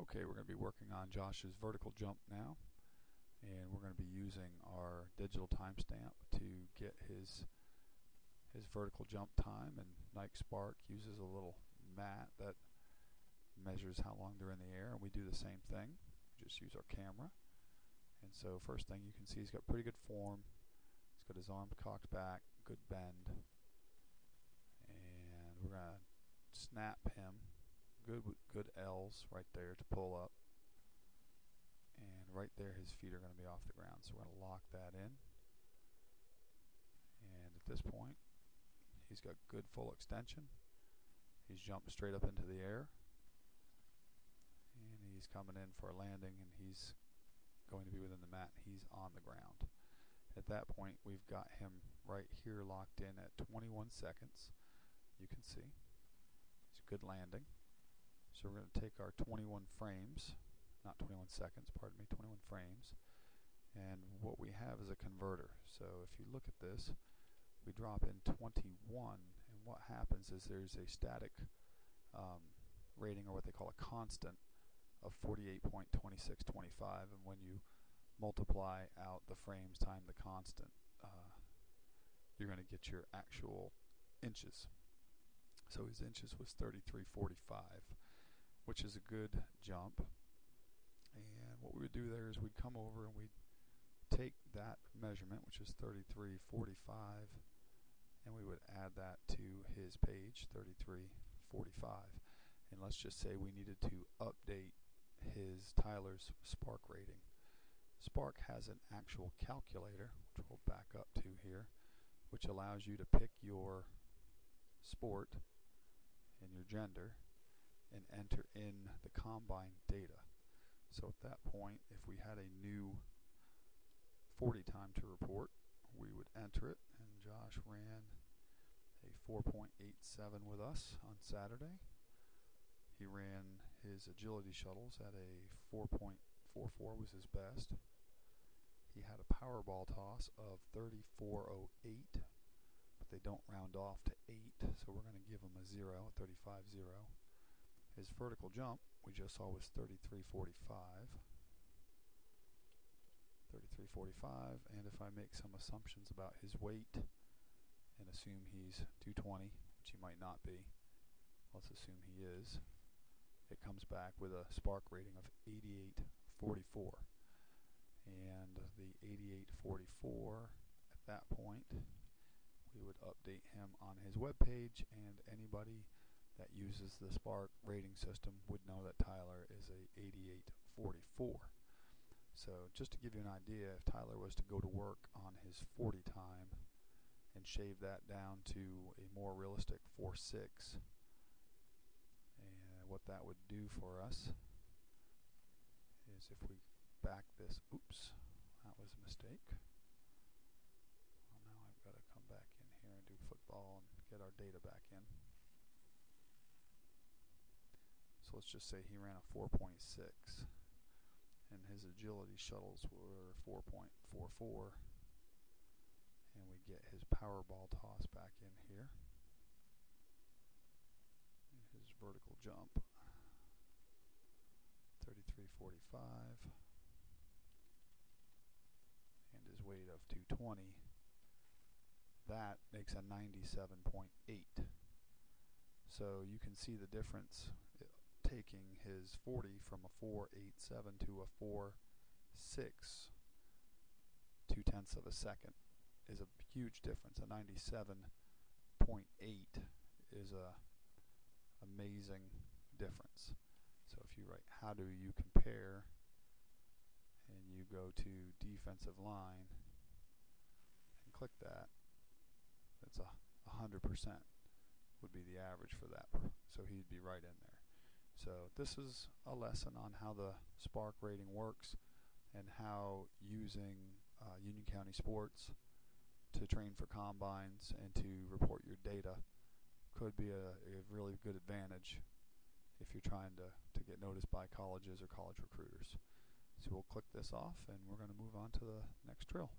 Okay, we're going to be working on Josh's vertical jump now, and we're going to be using our digital timestamp to get his vertical jump time. And Nike Sparq uses a little mat that measures how long they're in the air, and we do the same thing. We just use our camera. And so first thing you can see, he's got pretty good form. He's got his arms cocked back, good bend, and we're going to snap him. Good L's right there to pull up, and right there his feet are going to be off the ground, so we're going to lock that in. And at this point he's got good full extension. He's jumped straight up into the air, and he's coming in for a landing, and he's going to be within the mat. He's on the ground. At that point we've got him right here locked in at 21 seconds. You can see it's a good landing. So we're going to take our 21 frames, not 21 seconds, pardon me, 21 frames, and what we have is a converter. So if you look at this, we drop in 21, and what happens is there's a static rating, or what they call a constant, of 48.2625, and when you multiply out the frames times the constant, you're going to get your actual inches. So his inches was 33.45, which is a good jump. And what we would do there is we'd come over and we'd take that measurement, which is 33.45, and we would add that to his page, 33.45. And let's just say we needed to update Tyler's Sparq rating. Sparq has an actual calculator, which we'll back up to here, which allows you to pick your sport and your gender and enter in the combine data. So at that point, if we had a new 40 time to report, we would enter it, and Josh ran a 4.87 with us on Saturday. He ran his agility shuttles at a 4.44 was his best. He had a Powerball toss of 34.08, but they don't round off to 8, so we're going to give him a 0, a 35.0. His vertical jump we just saw was 33.45. 33.45, and if I make some assumptions about his weight and assume he's 220, which he might not be, let's assume he is, it comes back with a Sparq rating of 88.44. And the 88.44, at that point we would update him on his web page, and anybody that uses the Sparq rating system would know that Tyler is a 88.44. So just to give you an idea, if Tyler was to go to work on his 40 time and shave that down to a more realistic 4.6, and what that would do for us is, if we back this, oops, that was a mistake. Well, now I've got to come back in here and do football and get our data back in. So let's just say he ran a 4.6, and his agility shuttles were 4.44, and we get his Powerball toss back in here, and his vertical jump 33.45, and his weight of 220. That makes a 97.8. So you can see the difference. Taking his 40 from a 4.87 to a 4.6, 0.2 of a second, is a huge difference. A 97.8 is a amazing difference. So if you write how do you compare, and you go to defensive line and click that, that's 100% would be the average for that. So he'd be right in there. So this is a lesson on how the Sparq rating works, and how using Union County Sports to train for combines and to report your data could be a really good advantage if you're trying to get noticed by colleges or college recruiters. So we'll click this off, and we're going to move on to the next drill.